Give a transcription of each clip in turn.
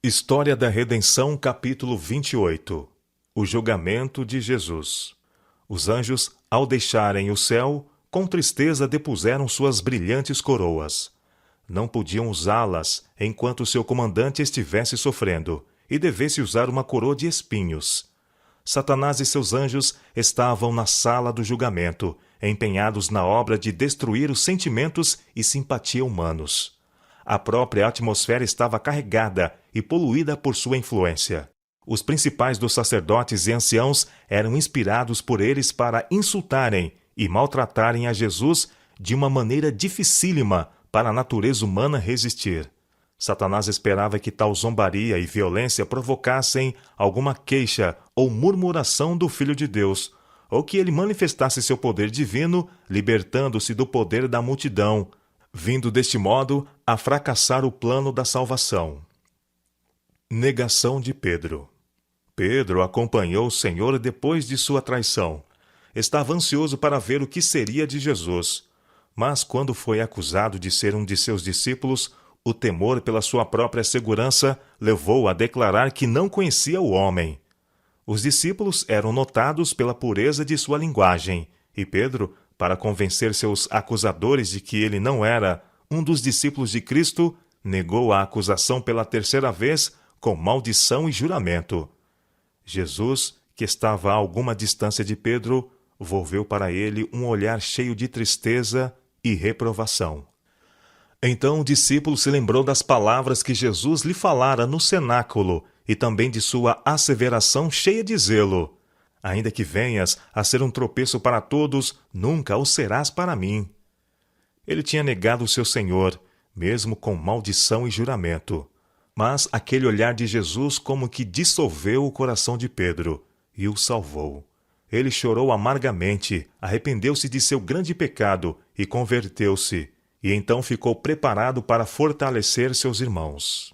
História da Redenção, capítulo 28. O julgamento de Jesus. Os anjos, ao deixarem o céu, com tristeza depuseram suas brilhantes coroas. Não podiam usá-las enquanto seu comandante estivesse sofrendo, e devesse usar uma coroa de espinhos. Satanás e seus anjos estavam na sala do julgamento, empenhados na obra de destruir os sentimentos e simpatia humanos. A própria atmosfera estava carregada e poluída por sua influência. Os principais dos sacerdotes e anciãos eram inspirados por eles para insultarem e maltratarem a Jesus de uma maneira dificílima para a natureza humana resistir. Satanás esperava que tal zombaria e violência provocassem alguma queixa ou murmuração do Filho de Deus, ou que ele manifestasse seu poder divino, libertando-se do poder da multidão, vindo deste modo a fracassar o plano da salvação. Negação de Pedro. Pedro acompanhou o Senhor depois de sua traição. Estava ansioso para ver o que seria de Jesus. Mas quando foi acusado de ser um de seus discípulos, o temor pela sua própria segurança levou-o a declarar que não conhecia o homem. Os discípulos eram notados pela pureza de sua linguagem, e Pedro, para convencer seus acusadores de que ele não era um dos discípulos de Cristo, negou a acusação pela terceira vez com maldição e juramento. Jesus, que estava a alguma distância de Pedro, volveu para ele um olhar cheio de tristeza e reprovação. Então o discípulo se lembrou das palavras que Jesus lhe falara no cenáculo e também de sua asseveração cheia de zelo: ainda que venhas a ser um tropeço para todos, nunca o serás para mim. Ele tinha negado o seu Senhor, mesmo com maldição e juramento. Mas aquele olhar de Jesus como que dissolveu o coração de Pedro e o salvou. Ele chorou amargamente, arrependeu-se de seu grande pecado e converteu-se, e então ficou preparado para fortalecer seus irmãos.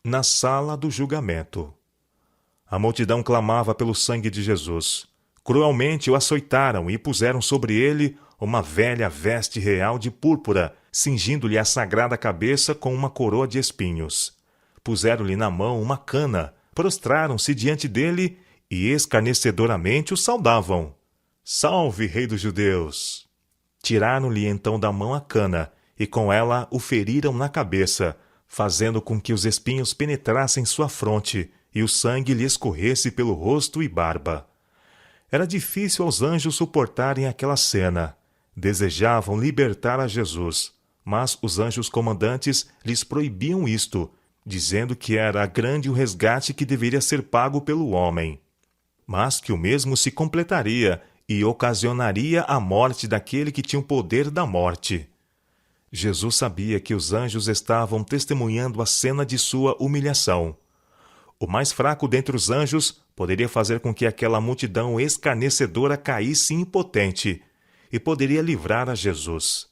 Na sala do julgamento. A multidão clamava pelo sangue de Jesus. Cruelmente o açoitaram e puseram sobre ele uma velha veste real de púrpura, cingindo-lhe a sagrada cabeça com uma coroa de espinhos. Puseram-lhe na mão uma cana, prostraram-se diante dele e escarnecedoramente o saudavam: "Salve, Rei dos Judeus!" Tiraram-lhe então da mão a cana e com ela o feriram na cabeça, fazendo com que os espinhos penetrassem sua fronte e o sangue lhe escorresse pelo rosto e barba. Era difícil aos anjos suportarem aquela cena. Desejavam libertar a Jesus, mas os anjos comandantes lhes proibiam isto, dizendo que era grande o resgate que deveria ser pago pelo homem, mas que o mesmo se completaria e ocasionaria a morte daquele que tinha o poder da morte. Jesus sabia que os anjos estavam testemunhando a cena de sua humilhação. O mais fraco dentre os anjos poderia fazer com que aquela multidão escarnecedora caísse impotente e poderia livrar a Jesus.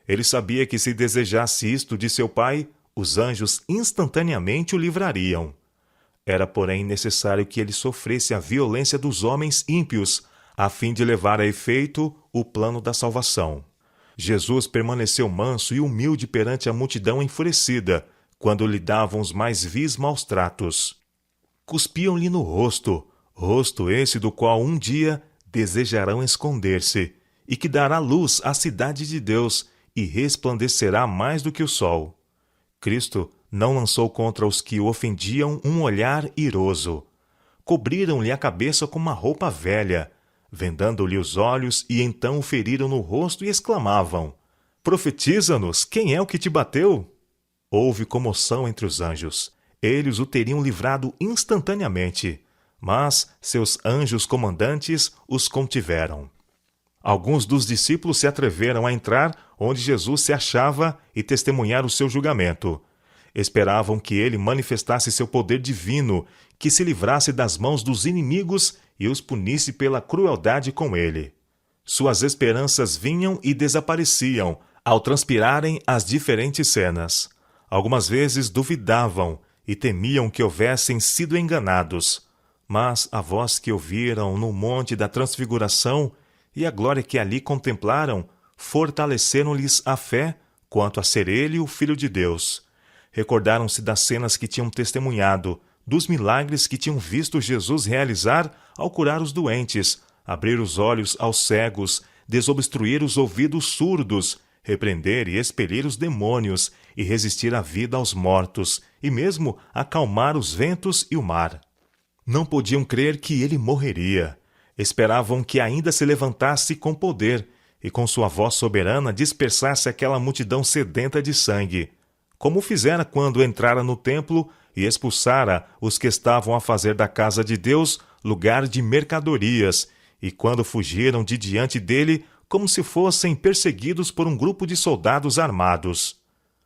Ele sabia que se desejasse isto de seu Pai, os anjos instantaneamente o livrariam. Era, porém, necessário que ele sofresse a violência dos homens ímpios, a fim de levar a efeito o plano da salvação. Jesus permaneceu manso e humilde perante a multidão enfurecida, quando lhe davam os mais vis maus tratos. Cuspiam-lhe no rosto, rosto esse do qual um dia desejarão esconder-se, e que dará luz à cidade de Deus, e resplandecerá mais do que o sol. Cristo não lançou contra os que o ofendiam um olhar iroso. Cobriram-lhe a cabeça com uma roupa velha, vendando-lhe os olhos, e então o feriram no rosto e exclamavam: "Profetiza-nos, quem é o que te bateu?" Houve comoção entre os anjos. Eles o teriam livrado instantaneamente, mas seus anjos comandantes os contiveram. Alguns dos discípulos se atreveram a entrar onde Jesus se achava e testemunhar o seu julgamento. Esperavam que ele manifestasse seu poder divino, que se livrasse das mãos dos inimigos e os punisse pela crueldade com ele. Suas esperanças vinham e desapareciam ao transpirarem as diferentes cenas. Algumas vezes duvidavam e temiam que houvessem sido enganados, mas a voz que ouviram no Monte da Transfiguração e a glória que ali contemplaram fortaleceram-lhes a fé quanto a ser ele o Filho de Deus. Recordaram-se das cenas que tinham testemunhado, dos milagres que tinham visto Jesus realizar ao curar os doentes, abrir os olhos aos cegos, desobstruir os ouvidos surdos, repreender e expelir os demônios e resistir à vida aos mortos, e mesmo acalmar os ventos e o mar. Não podiam crer que ele morreria. Esperavam que ainda se levantasse com poder e com sua voz soberana dispersasse aquela multidão sedenta de sangue, como fizera quando entrara no templo e expulsara os que estavam a fazer da casa de Deus lugar de mercadorias, e quando fugiram de diante dele como se fossem perseguidos por um grupo de soldados armados.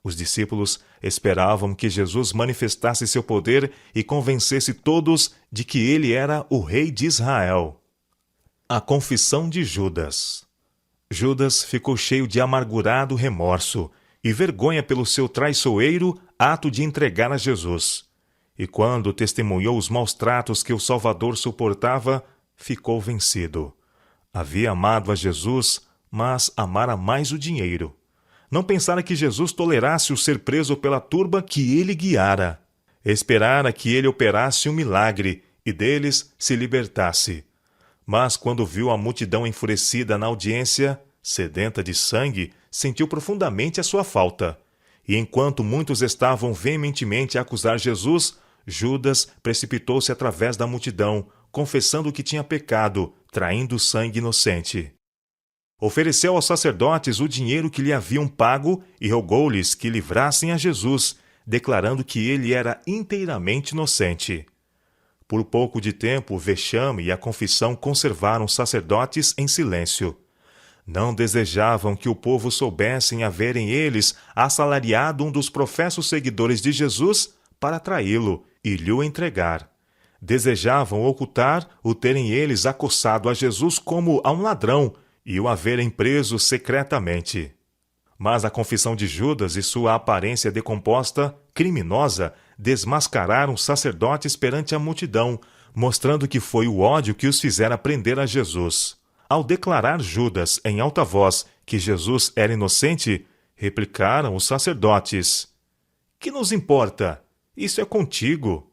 Os discípulos esperavam que Jesus manifestasse seu poder e convencesse todos de que ele era o rei de Israel. A confissão de Judas. Judas ficou cheio de amargurado remorso e vergonha pelo seu traiçoeiro ato de entregar a Jesus. E quando testemunhou os maus tratos que o Salvador suportava, ficou vencido. Havia amado a Jesus, mas amara mais o dinheiro. Não pensara que Jesus tolerasse o ser preso pela turba que ele guiara. Esperara que ele operasse um milagre e deles se libertasse. Mas quando viu a multidão enfurecida na audiência, sedenta de sangue, sentiu profundamente a sua falta. E enquanto muitos estavam veementemente a acusar Jesus, Judas precipitou-se através da multidão, confessando que tinha pecado, traindo sangue inocente. Ofereceu aos sacerdotes o dinheiro que lhe haviam pago e rogou-lhes que livrassem a Jesus, declarando que ele era inteiramente inocente. Por pouco de tempo, o vexame e a confissão conservaram os sacerdotes em silêncio. Não desejavam que o povo soubessem haverem eles assalariado um dos professos seguidores de Jesus para traí-lo e lhe entregar. Desejavam ocultar o terem eles acossado a Jesus como a um ladrão e o haverem preso secretamente. Mas a confissão de Judas e sua aparência decomposta, criminosa, desmascararam os sacerdotes perante a multidão, mostrando que foi o ódio que os fizera prender a Jesus. Ao declarar Judas em alta voz que Jesus era inocente, replicaram os sacerdotes: "Que nos importa? Isso é contigo."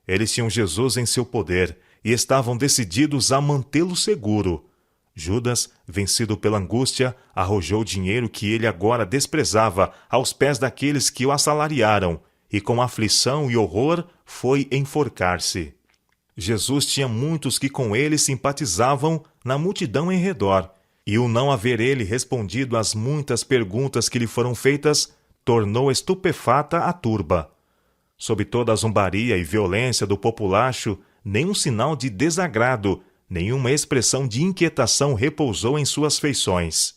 Eles tinham Jesus em seu poder e estavam decididos a mantê-lo seguro. Judas, vencido pela angústia, arrojou o dinheiro que ele agora desprezava aos pés daqueles que o assalariaram, e com aflição e horror foi enforcar-se. Jesus tinha muitos que com ele simpatizavam na multidão em redor, e o não haver ele respondido às muitas perguntas que lhe foram feitas, tornou estupefata a turba. Sob toda a zombaria e violência do populacho, nenhum sinal de desagrado, nenhuma expressão de inquietação repousou em suas feições.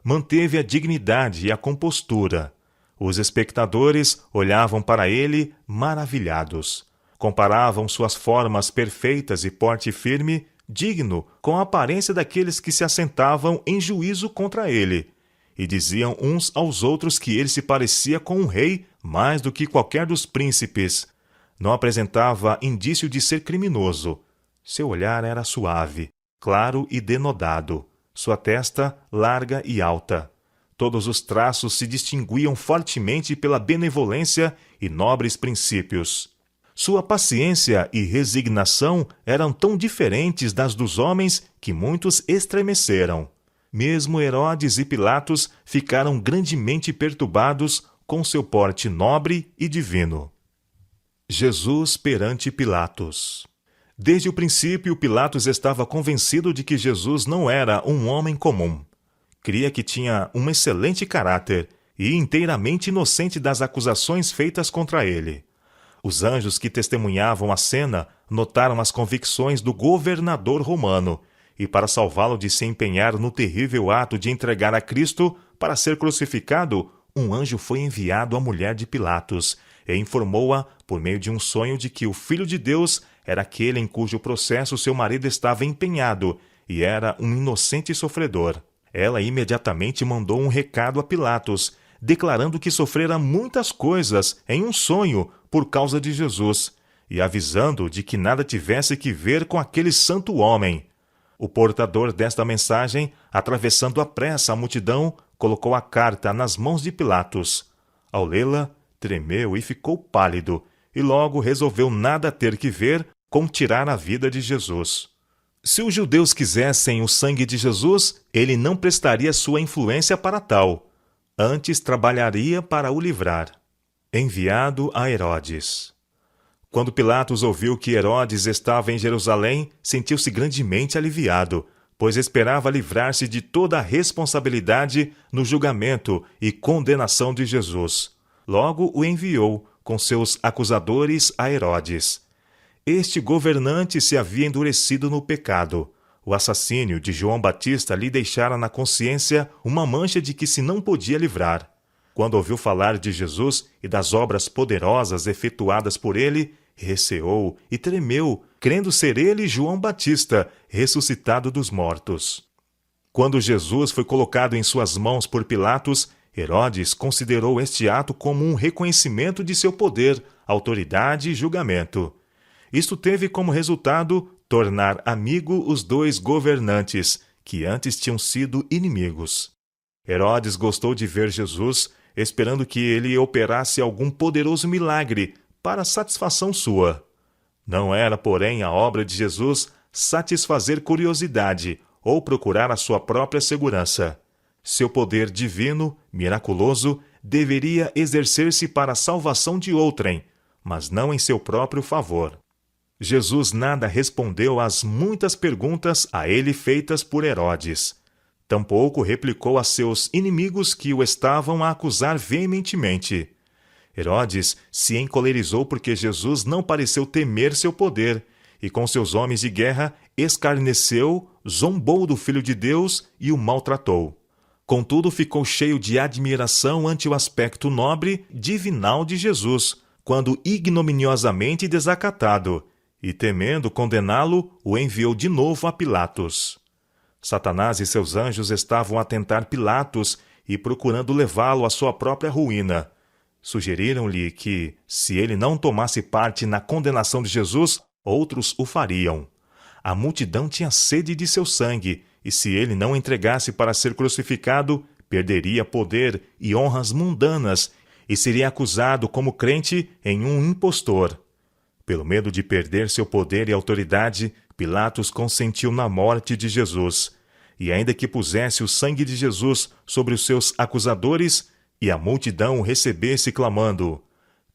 Manteve a dignidade e a compostura. Os espectadores olhavam para ele maravilhados. Comparavam suas formas perfeitas e porte firme, digno, com a aparência daqueles que se assentavam em juízo contra ele, e diziam uns aos outros que ele se parecia com um rei mais do que qualquer dos príncipes. Não apresentava indício de ser criminoso. Seu olhar era suave, claro e denodado, sua testa larga e alta. Todos os traços se distinguiam fortemente pela benevolência e nobres princípios. Sua paciência e resignação eram tão diferentes das dos homens que muitos estremeceram. Mesmo Herodes e Pilatos ficaram grandemente perturbados com seu porte nobre e divino. Jesus perante Pilatos. Desde o princípio, Pilatos estava convencido de que Jesus não era um homem comum. Cria que tinha um excelente caráter e inteiramente inocente das acusações feitas contra ele. Os anjos que testemunhavam a cena notaram as convicções do governador romano e, para salvá-lo de se empenhar no terrível ato de entregar a Cristo para ser crucificado, um anjo foi enviado à mulher de Pilatos e informou-a, por meio de um sonho, de que o Filho de Deus era aquele em cujo processo seu marido estava empenhado e era um inocente sofredor. Ela imediatamente mandou um recado a Pilatos, declarando que sofrera muitas coisas em um sonho por causa de Jesus, e avisando de que nada tivesse que ver com aquele santo homem. O portador desta mensagem, atravessando à pressa a multidão, colocou a carta nas mãos de Pilatos. Ao lê-la, tremeu e ficou pálido, e logo resolveu nada ter que ver com tirar a vida de Jesus. Se os judeus quisessem o sangue de Jesus, ele não prestaria sua influência para tal. Antes trabalharia para o livrar. Enviado a Herodes. Quando Pilatos ouviu que Herodes estava em Jerusalém, sentiu-se grandemente aliviado, pois esperava livrar-se de toda a responsabilidade no julgamento e condenação de Jesus. Logo o enviou, com seus acusadores, a Herodes. Este governante se havia endurecido no pecado. O assassínio de João Batista lhe deixara na consciência uma mancha de que se não podia livrar. Quando ouviu falar de Jesus e das obras poderosas efetuadas por ele, receou e tremeu, crendo ser ele João Batista, ressuscitado dos mortos. Quando Jesus foi colocado em suas mãos por Pilatos, Herodes considerou este ato como um reconhecimento de seu poder, autoridade e julgamento. Isto teve como resultado tornar amigo os dois governantes, que antes tinham sido inimigos. Herodes gostou de ver Jesus, esperando que ele operasse algum poderoso milagre para satisfação sua. Não era, porém, a obra de Jesus satisfazer curiosidade ou procurar a sua própria segurança. Seu poder divino, miraculoso, deveria exercer-se para a salvação de outrem, mas não em seu próprio favor. Jesus nada respondeu às muitas perguntas a ele feitas por Herodes. Tampouco replicou a seus inimigos que o estavam a acusar veementemente. Herodes se encolerizou porque Jesus não pareceu temer seu poder, e com seus homens de guerra escarneceu, zombou do Filho de Deus e o maltratou. Contudo, ficou cheio de admiração ante o aspecto nobre, divinal de Jesus, quando ignominiosamente desacatado, e temendo condená-lo, o enviou de novo a Pilatos. Satanás e seus anjos estavam a tentar Pilatos e procurando levá-lo à sua própria ruína. Sugeriram-lhe que, se ele não tomasse parte na condenação de Jesus, outros o fariam. A multidão tinha sede de seu sangue, e se ele não entregasse para ser crucificado, perderia poder e honras mundanas e seria acusado como crente em um impostor. Pelo medo de perder seu poder e autoridade, Pilatos consentiu na morte de Jesus, e ainda que pusesse o sangue de Jesus sobre os seus acusadores, e a multidão o recebesse clamando: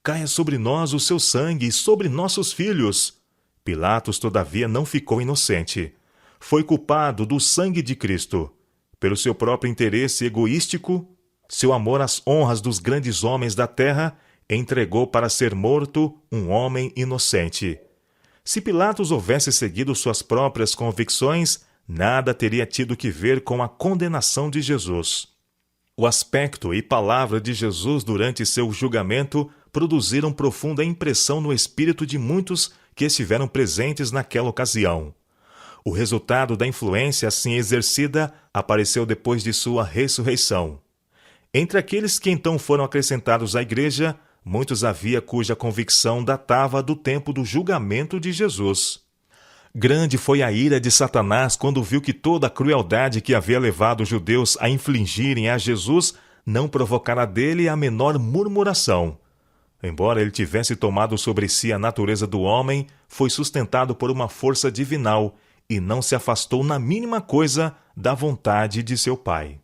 "Caia sobre nós o seu sangue e sobre nossos filhos!" Pilatos, todavia, não ficou inocente. Foi culpado do sangue de Cristo. Pelo seu próprio interesse egoístico, seu amor às honras dos grandes homens da terra, entregou para ser morto um homem inocente. Se Pilatos houvesse seguido suas próprias convicções, nada teria tido que ver com a condenação de Jesus. O aspecto e palavra de Jesus durante seu julgamento produziram profunda impressão no espírito de muitos que estiveram presentes naquela ocasião. O resultado da influência assim exercida apareceu depois de sua ressurreição. Entre aqueles que então foram acrescentados à igreja, muitos havia cuja convicção datava do tempo do julgamento de Jesus. Grande foi a ira de Satanás quando viu que toda a crueldade que havia levado os judeus a infligirem a Jesus não provocara dele a menor murmuração. Embora ele tivesse tomado sobre si a natureza do homem, foi sustentado por uma força divinal e não se afastou na mínima coisa da vontade de seu Pai.